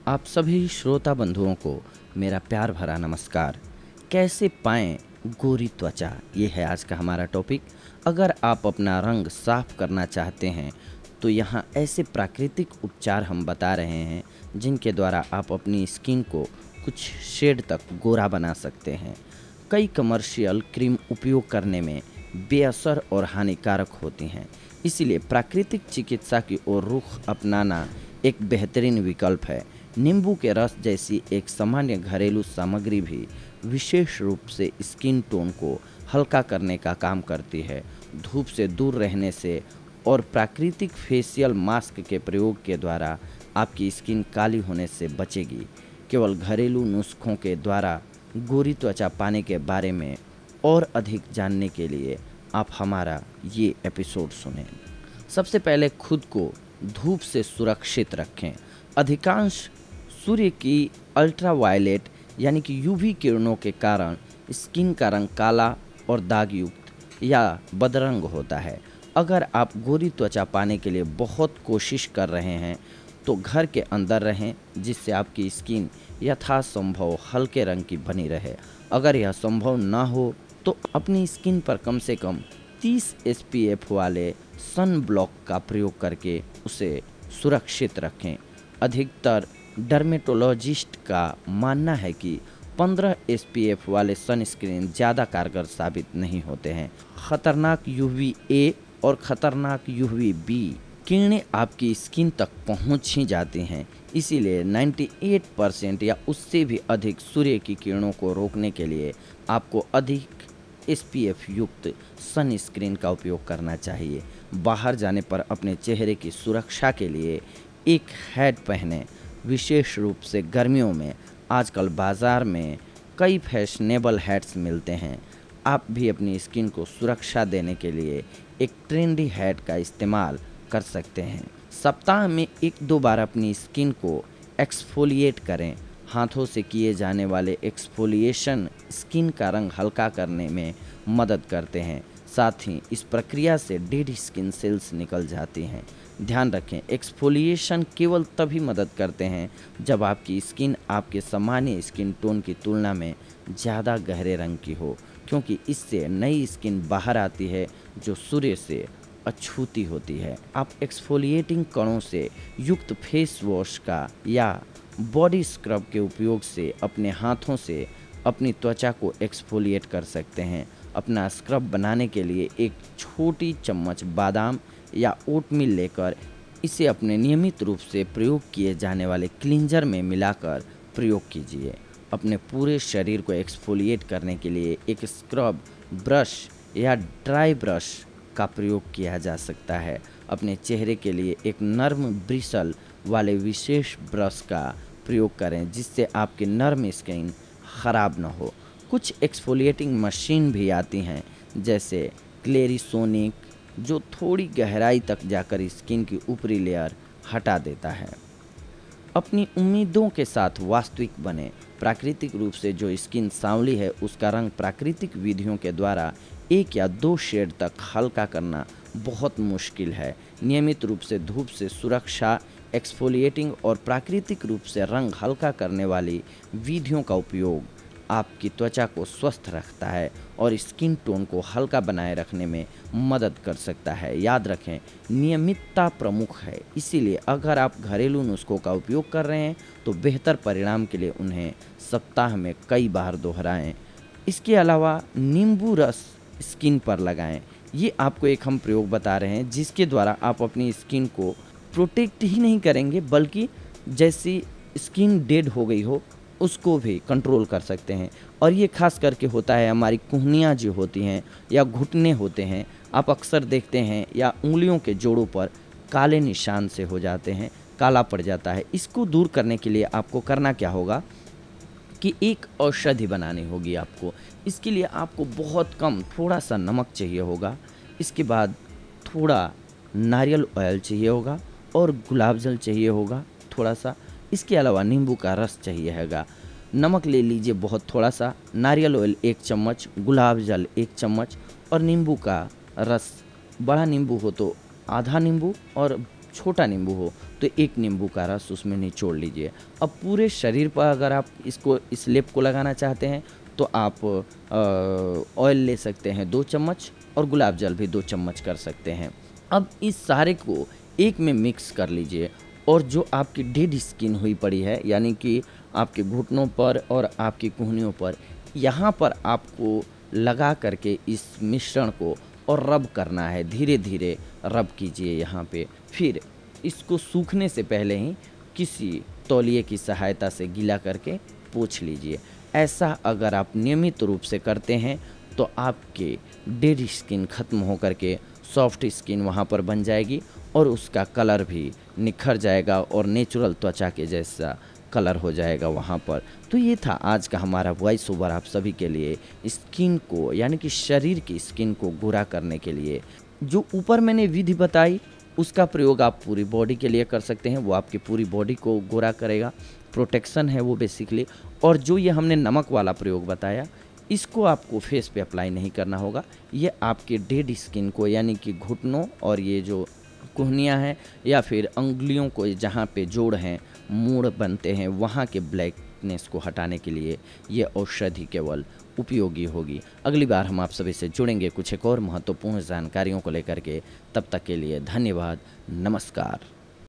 आप सभी श्रोता बंधुओं को मेरा प्यार भरा नमस्कार। कैसे पाएं गोरी त्वचा, ये है आज का हमारा टॉपिक। अगर आप अपना रंग साफ करना चाहते हैं तो यहाँ ऐसे प्राकृतिक उपचार हम बता रहे हैं जिनके द्वारा आप अपनी स्किन को कुछ शेड तक गोरा बना सकते हैं। कई कमर्शियल क्रीम उपयोग करने में बेअसर और हानिकारक होती हैं, इसीलिए प्राकृतिक चिकित्सा की ओर रुख अपनाना एक बेहतरीन विकल्प है। नींबू के रस जैसी एक सामान्य घरेलू सामग्री भी विशेष रूप से स्किन टोन को हल्का करने का काम करती है। धूप से दूर रहने से और प्राकृतिक फेशियल मास्क के प्रयोग के द्वारा आपकी स्किन काली होने से बचेगी। केवल घरेलू नुस्खों के द्वारा गोरी त्वचा पाने के बारे में और अधिक जानने के लिए आप हमारा ये एपिसोड सुनें। सबसे पहले खुद को धूप से सुरक्षित रखें। अधिकांश सूर्य की अल्ट्रावायलेट यानी कि यूवी किरणों के कारण स्किन का रंग काला और दागयुक्त या बदरंग होता है। अगर आप गोरी त्वचा पाने के लिए बहुत कोशिश कर रहे हैं तो घर के अंदर रहें, जिससे आपकी स्किन यथासंभव हल्के रंग की बनी रहे। अगर यह संभव ना हो तो अपनी स्किन पर कम से कम 30 SPF वाले सन ब्लॉक का प्रयोग करके उसे सुरक्षित रखें। अधिकतर डर्मेटोलॉजिस्ट का मानना है कि 15 SPF वाले सनस्क्रीन ज़्यादा कारगर साबित नहीं होते हैं। खतरनाक UVA और खतरनाक UVB किरणें आपकी स्किन तक पहुंच ही जाती हैं, इसीलिए 98% या उससे भी अधिक सूर्य की किरणों को रोकने के लिए आपको अधिक SPF युक्त सनस्क्रीन का उपयोग करना चाहिए। बाहर जाने पर अपने चेहरे की सुरक्षा के लिए एक हैट पहनें। विशेष रूप से गर्मियों में आजकल बाज़ार में कई फैशनेबल हैट्स मिलते हैं। आप भी अपनी स्किन को सुरक्षा देने के लिए एक ट्रेंडी हैट का इस्तेमाल कर सकते हैं। सप्ताह में 1-2 बार अपनी स्किन को एक्सफोलिएट करें। हाथों से किए जाने वाले एक्सफोलिएशन स्किन का रंग हल्का करने में मदद करते हैं, साथ ही इस प्रक्रिया से डेड स्किन सेल्स निकल जाती हैं। ध्यान रखें, एक्सफोलिएशन केवल तभी मदद करते हैं जब आपकी स्किन आपके सामान्य स्किन टोन की तुलना में ज़्यादा गहरे रंग की हो, क्योंकि इससे नई स्किन बाहर आती है जो सूर्य से अछूती होती है। आप एक्सफोलिएटिंग कणों से युक्त फेस वॉश का या बॉडी स्क्रब के उपयोग से अपने हाथों से अपनी त्वचा को एक्सफोलिएट कर सकते हैं। अपना स्क्रब बनाने के लिए एक छोटी चम्मच बादाम या ओटमील लेकर इसे अपने नियमित रूप से प्रयोग किए जाने वाले क्लींजर में मिलाकर प्रयोग कीजिए। अपने पूरे शरीर को एक्सफोलिएट करने के लिए एक स्क्रब ब्रश या ड्राई ब्रश का प्रयोग किया जा सकता है। अपने चेहरे के लिए एक नर्म ब्रिसल वाले विशेष ब्रश का प्रयोग करें, जिससे आपकी नर्म स्किन ख़राब न हो। कुछ एक्सफोलिएटिंग मशीन भी आती हैं, जैसे क्लेरिसोनिक, जो थोड़ी गहराई तक जाकर स्किन की ऊपरी लेयर हटा देता है। अपनी उम्मीदों के साथ वास्तविक बने। प्राकृतिक रूप से जो स्किन सांवली है उसका रंग प्राकृतिक विधियों के द्वारा 1 या 2 शेड तक हल्का करना बहुत मुश्किल है। नियमित रूप से धूप से सुरक्षा, एक्सफोलिएटिंग और प्राकृतिक रूप से रंग हल्का करने वाली विधियों का उपयोग आपकी त्वचा को स्वस्थ रखता है और स्किन टोन को हल्का बनाए रखने में मदद कर सकता है। याद रखें, नियमितता प्रमुख है, इसीलिए अगर आप घरेलू नुस्खों का उपयोग कर रहे हैं तो बेहतर परिणाम के लिए उन्हें सप्ताह में कई बार दोहराएं। इसके अलावा नींबू रस स्किन पर लगाएं। ये आपको एक हम प्रयोग बता रहे हैं जिसके द्वारा आप अपनी स्किन को प्रोटेक्ट ही नहीं करेंगे, बल्कि जैसी स्किन डेड हो गई हो उसको भी कंट्रोल कर सकते हैं। और ये खास करके होता है हमारी कुहनियाँ जो होती हैं या घुटने होते हैं, आप अक्सर देखते हैं, या उंगलियों के जोड़ों पर काले निशान से हो जाते हैं, काला पड़ जाता है। इसको दूर करने के लिए आपको करना क्या होगा कि एक औषधि बनानी होगी आपको। इसके लिए आपको बहुत कम थोड़ा सा नमक चाहिए होगा, इसके बाद थोड़ा नारियल ऑयल चाहिए होगा और गुलाब जल चाहिए होगा थोड़ा सा। इसके अलावा नींबू का रस चाहिए हैगा। नमक ले लीजिए बहुत थोड़ा सा, नारियल ऑयल 1 चम्मच, गुलाब जल 1 चम्मच और नींबू का रस, बड़ा नींबू हो तो आधा नींबू और छोटा नींबू हो तो एक नींबू का रस उसमें निचोड़ लीजिए। अब पूरे शरीर पर अगर आप इस लेप को लगाना चाहते हैं तो आप ऑयल ले सकते हैं 2 चम्मच और गुलाब जल भी 2 चम्मच कर सकते हैं। अब इस सारे को एक में मिक्स कर लीजिए और जो आपकी डेड स्किन हुई पड़ी है, यानी कि आपके घुटनों पर और आपकी कूहनियों पर, यहाँ पर आपको लगा करके इस मिश्रण को और रब करना है। धीरे धीरे रब कीजिए यहाँ पे। फिर इसको सूखने से पहले ही किसी तौलिए की सहायता से गीला करके पोंछ लीजिए। ऐसा अगर आप नियमित रूप से करते हैं तो आपके डेड स्किन खत्म होकर के सॉफ्ट स्किन वहाँ पर बन जाएगी और उसका कलर भी निखर जाएगा और नेचुरल त्वचा के जैसा कलर हो जाएगा वहाँ पर। तो ये था आज का हमारा वॉइस ओवर आप सभी के लिए, स्किन को यानी कि शरीर की स्किन को गोरा करने के लिए। जो ऊपर मैंने विधि बताई उसका प्रयोग आप पूरी बॉडी के लिए कर सकते हैं, वो आपकी पूरी बॉडी को गोरा करेगा, प्रोटेक्शन है वो बेसिकली। और जो ये हमने नमक वाला प्रयोग बताया, इसको आपको फेस पे अप्लाई नहीं करना होगा, ये आपके डेड स्किन को यानी कि घुटनों और ये जो कुहनियाँ हैं या फिर अंगुलियों को जहाँ पे जोड़ हैं, मूड़ बनते हैं, वहाँ के ब्लैकनेस को हटाने के लिए ये औषधि केवल उपयोगी होगी। अगली बार हम आप सभी से जुड़ेंगे कुछ एक और महत्वपूर्ण जानकारियों को लेकर के। तब तक के लिए धन्यवाद, नमस्कार।